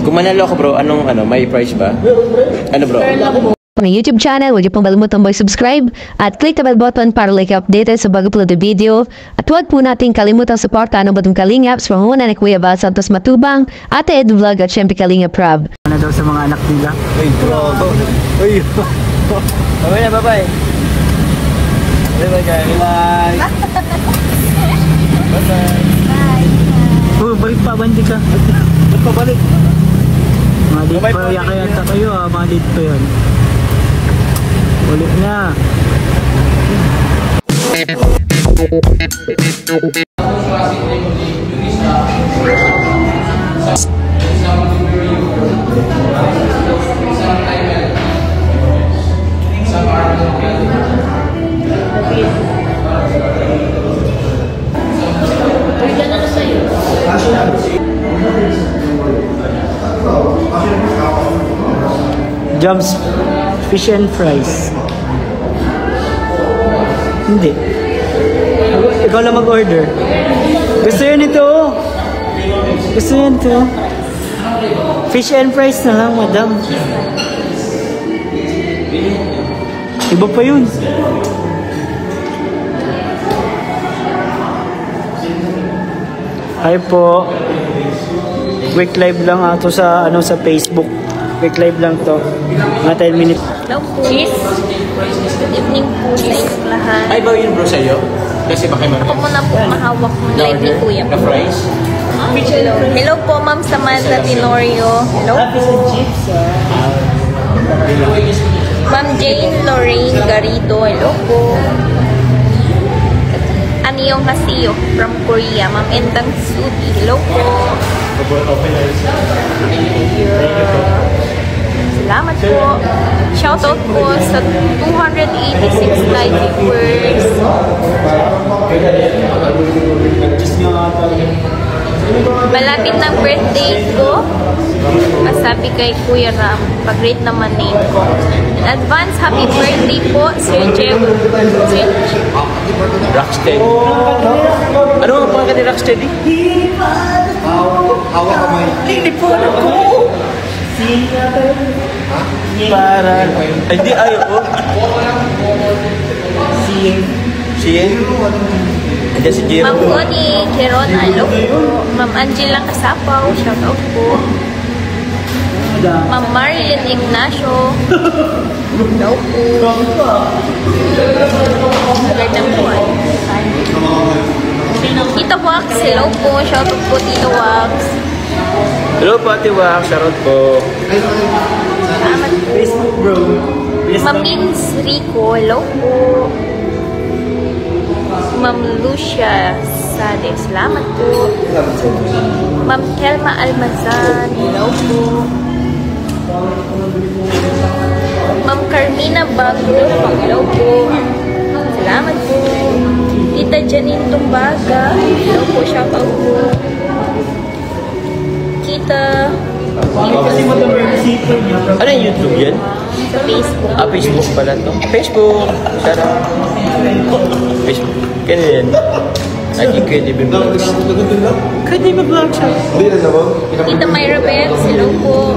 Kung manalo ako bro, may prize ba? Ano bro? My YouTube channel, huwag niyo pong kalimutan mag-subscribe at click the bell button para like updated sa bago-upload na video. At huwag po natin kalimutan suporta ng Batong Kalingaps, panguna ni Kuya Val Santos Matubang, Ate Ed Vlog at syempre Kalinga Prab. Ano daw sa mga anak nila? Ay, bro. Ay, okay na, bye-bye. Bye-bye, guys. Bye. Bye-bye. Oh, balik pa, bandi ka. Ba't pa balik? Malit pa, yata kayo ha, malit pa yun. Ulit na. Jumps, fish and fries. Hindi. Ikaw lang mag-order. Gusto yun ito. Gusto yun ito. Fish and fries na lang, madam. Iba pa yun. Hi po. Quick live lang ato sa sa Facebook. Quick live lang to. Mga 10 minutes. Hello po. Cheese. Good evening po sa inyong lahat. Ay ba yun bro sa'yo? Kasi baka Ako muna po mahawak ng live ni Kuya. Na fries? Hello. Hello po Ma'am Samantha Tenorio. Hello po. Ma'am Jane Lorraine Garrido. Hello po. Aniyong Hasiyo from Korea. Ma'am Endang Subi. Hello po. Salamat po. Shoutout po sa 286 live viewers. Malapit ng birthday ko. Masabi kay Kuya Ram. Pag-rate naman name ko. In advance, happy birthday po, Sir Jeff. Rocksteady. Ano ang pangalan ni Rocksteady? Hawa kamay. Hindi po alam ko. Para. Hindi, ayaw. Siyeng. Andiyan si Jero. Ma'am Connie, Keron, hello po. Ma'am Angela Kasapaw, shout out po. Ma'am Marilyn Ignacio, hello po. Magandang buwan. Tito Wax, hello po. Shout out po, Tito Wax. Hello po, Ate Wax. Shoutout po. Salamat po. Facebook bro. Ma'am Mins Rico, hello po. Ma'am Lucia Sade, salamat po. Ma'am Kelma Almazan, hello po. Ma'am Carmina Bagno, hello po. Salamat po. Tita Janine Tumbaga, hello po, shout out po. Kita Ano yung YouTube yan? sa Facebook. Facebook pala to. Facebook. Shout out. Facebook. Kaya yan. Lagi Credible Vlogs. Credible Vlogs siya. Tita Myra Benz, hello po.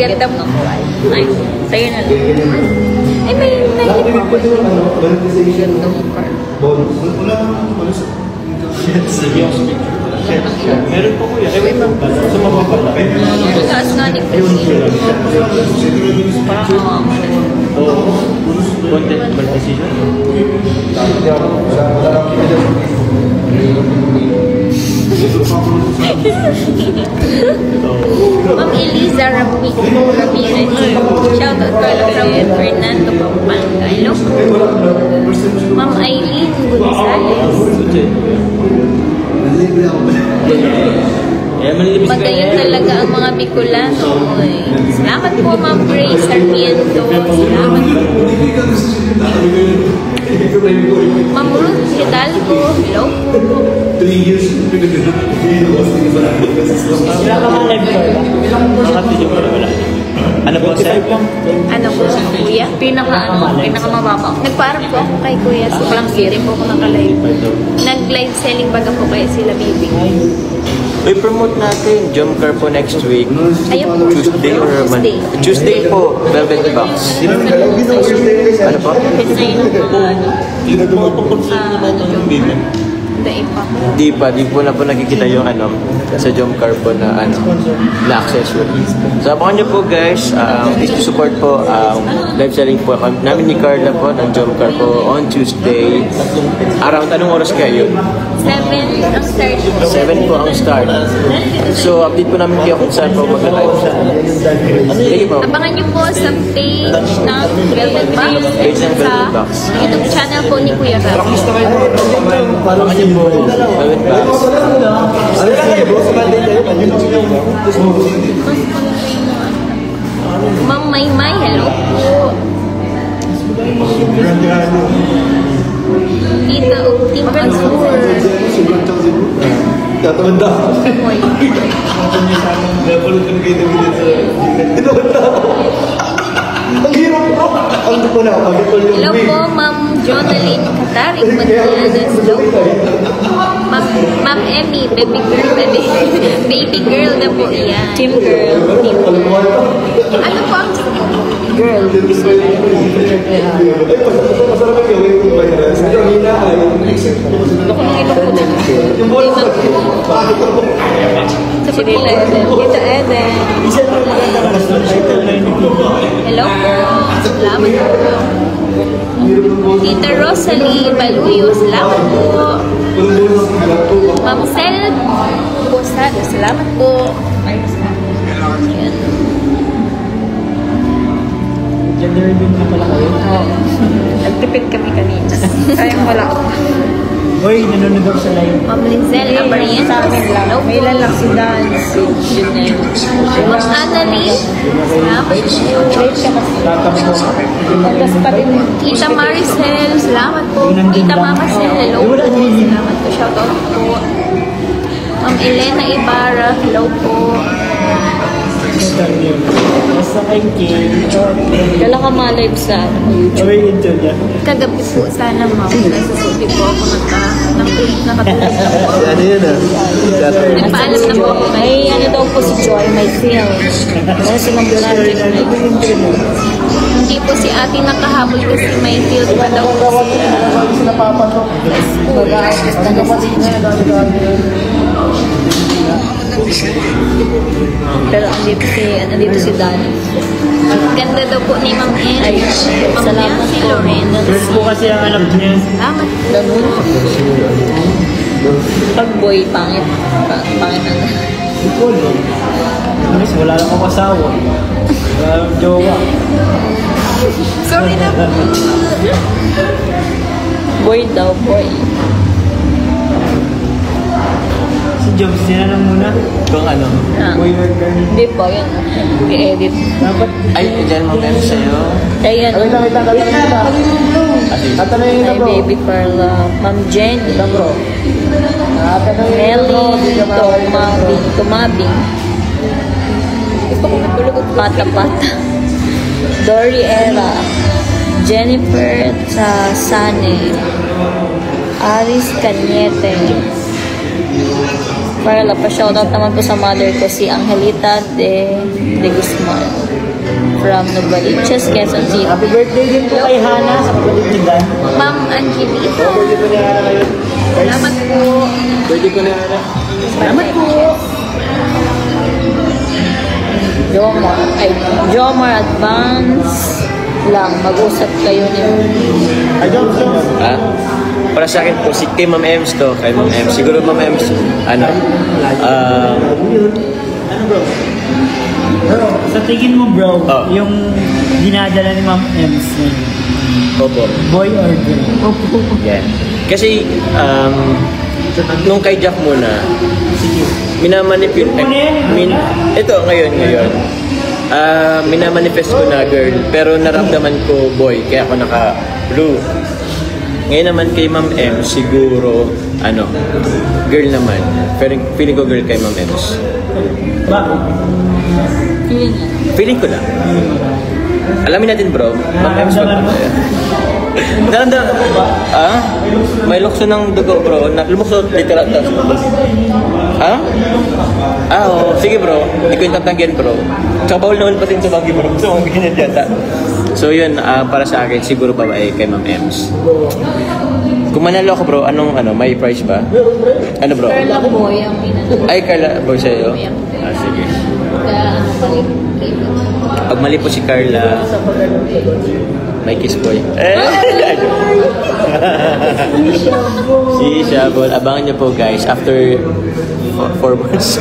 Ganda mo. Ay, sa'yo na lang. Ay, may Meron po kuya. Sa mababala. taas nga ni Content decision. Ma'am Eliza Ramirez. Shout out Carlo from Fernando Pampanga. Hello po. Ma'am Eileen Gonzalez. Magayon talaga ang mga Bicolano. Salamat po Ma'am Grace Sarmiento. Salamat po. Ma'am Ruth Hidalgo. Hello po. 3 years. Wala ka mga live ko. Makapili ko wala. Ano po, sir? Ano po, kuya? Pinakamababa. Nagparang po ako kay kuya. So, Walang siri po ako nakalive. nag-live selling baga po kaya sila baby. Uy, promote natin. Jump car po next week. Ayun po. Tuesday or Monday? Tuesday po, Velvet Box. Ano po? Kasi Di po na po nakikita yung ano, sa Jump car po na ano, na accessory. So, abangan nyo po guys, please support po, live selling po namin ni Carla po ng Jump car po on Tuesday. Around anong oras kayo? 7 ang start. 7 po ang start. So, update po namin kayo kung saan po mag-live. Sige po. Abangan niyo po sa page ng Velvet Box Page ng sa Velvet Box. YouTube channel po ni Kuya Rab. Abangan nyo po, Velvet Box. Ma'am Maymay, hello po. Tita Optim Azur. Hello po, Ma'am Jonaline Katarik Magdalanas. Hello po. Ma'am Emmy, baby girl na po yan. Team girl. Ano po ang Girl. Si Tita Eden. Tita Eden. hello po? Salamat po. Tita Rosalie Baluyo, salamat po. Ma'am Sel Posado, salamat po. Ayan. Gender reveal na pala kayo. Nagtipid kami kanina. Kayang wala. Hoy, nanonood ako sa live. Ma'am Lizelle Abarientos, Sa amin lang. hello po. May ilan lang si Dan. Si Junel. Ma'am Annalyn, salamat po. Late ka kasi. Tapos pa rin. Tita Maricel, salamat po. Tita Mama Sel, hello po. Salamat po. Shoutout po. Ma'am Elena Ibarra, hello po. Basta kay Kim. Kailan ka ma-live sa YouTube? Away into niya. Kagabi po sana ma'am. Nasusuti po ako nakatulog po. Ano yun ah? Nagpaalam na po ako. May ano daw po si Joy, may feel. Ano silang project na Hindi po si ate nakahabol kasi may field pa daw po siya. Mag-a-artist na pero andito si Danny. Ganda daw po ni Ma'am Ann. Ay, Ma'am salamat Nancy po. Loren. First po kasi ang anak niya. Salamat po. Ganun. Pag boy, pangit. Pangit na. Miss, wala lang akong asawa. Wala akong jowa. Sorry na po. Boy daw, boy. Si Jobs, tinanong muna. Kung ano? Ah. Boy worker. Hindi po, yun. I-edit. Dapat. Ay, dyan mo meron sa'yo. Ayan. Wait lang. Tatanungin Ay, baby Carla. Ma'am Jenny. Melly Tumabing. Pata-pata. Dory Era. Jennifer Sane. Aris Cañete. Carla, pa-shoutout naman po sa mother ko, si Angelita de Guzman. From Novaliches, Quezon City. Happy birthday din po kay Hana sa kapatid ni Dan. Ma'am Angelita. Birthday po ni Hana ngayon. Salamat po. Pwede ko na Hana. Salamat po. Jomar Advance lang. Mag-usap kayo ni Ah? Para sa akin po, si kay Ma'am Ems to. Kay Ma'am Ems. Siguro Ma'am Ems, ano? Bro, sa tingin mo bro, Oh. yung dinadala ni Ma'am Ems, Opo. boy or girl? Yeah. Kasi, nung kay Jack muna, minamanifest, ito ngayon. Minamanifest ko na girl, pero naramdaman ko boy, kaya ako naka-blue. Ngayon naman kay Ma'am M, siguro, girl naman. Pero feeling ko girl kay Ma'am M. Bakit? Feeling ko lang. Alamin natin bro. Ma'am M, Nanda, may lukso ng dugo bro. Lumusot literal. Oo. Sige bro. Hindi ko yung tatanggihan bro. Tsaka bawal naman pa sa bagay bro. So, mga ganyan yata. So yun, para sa akin, siguro babae kay Ma'am Ems. Kung manalo ako bro, may prize ba? Ano bro? Carla Boy ang pinanalo. Ay, Carla Boy sa'yo? Sige. Pag mali po si Carla, may kiss boy. Si Shabol. Abangan niyo po guys after 4 months.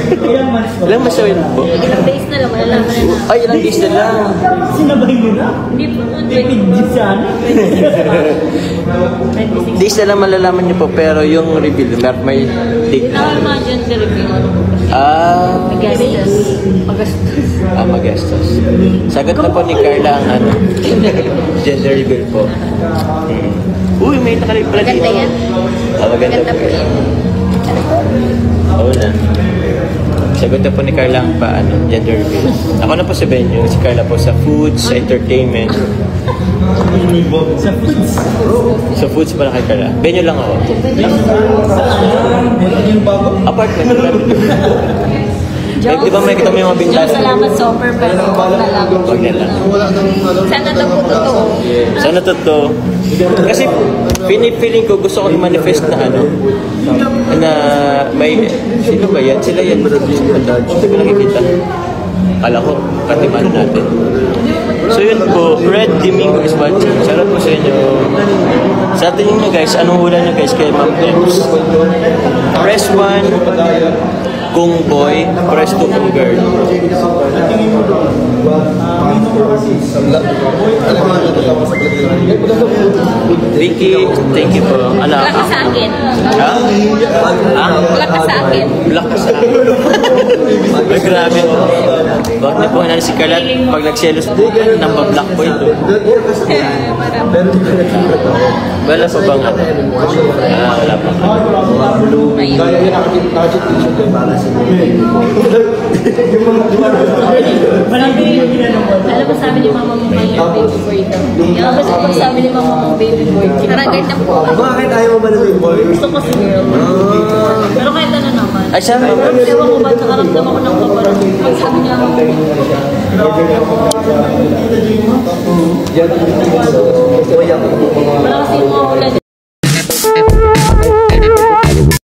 Ilang months yun po? Ilang days na lang, malalaman na. Ay, ilang days na lang. Sinabay mo na? Hindi po nun. Tipid sana. 26. Days na lang malalaman niyo po pero yung reveal, may date Hindi na. na mga gender reveal. Augustus. Magastos. Sagot na po ni Carla ang gender reveal po. Uy, may nakalip pala dito. Maganda yan. Maganda Maganda po po yan. Oo na. Sagot na po ni Carla ang gender reveal. Ako na po sa venue, si Carla po sa foods, sa entertainment. Sa foods. Sa foods pala kay Carla. Venue lang ako. Apartment. Di ba may kita mo yung mga bintana? Salamat sa offer pero wag na lang. Wag na lang. Sana daw po totoo. Sana totoo. Kasi feeling ko gusto ko i-manifest na may sino ba yan? Sila yan. Hindi ko nakikita. Kala ko, katiman natin. So yun po, Red Domingo is watching. Shoutout po sa inyo. Sa atin nyo guys, anong hula nyo guys kay Ma'am Ems? Press 1 kung boy, press 2 kung girl. Vicky, thank you po. Wala ka sa akin. Wala ka sa akin. Black ka sa akin. Ay, grabe. Huwag na po si Kalat. Pag nagselos po, nambablock po ito. Wala pa bang wala pa. Alam mo sabi ni mama mo may baby boy daw. Tapos kapag sabi ni mama mo baby boy, Karagad na po. Bakit ayaw mo ba ng boy? gusto ko si girl. Pero kahit ano naman. Ay, sabi. Ewan ko ba, nakaramdam ako ng kabarang. Pag sabi niya, wala kasi yung mga ulan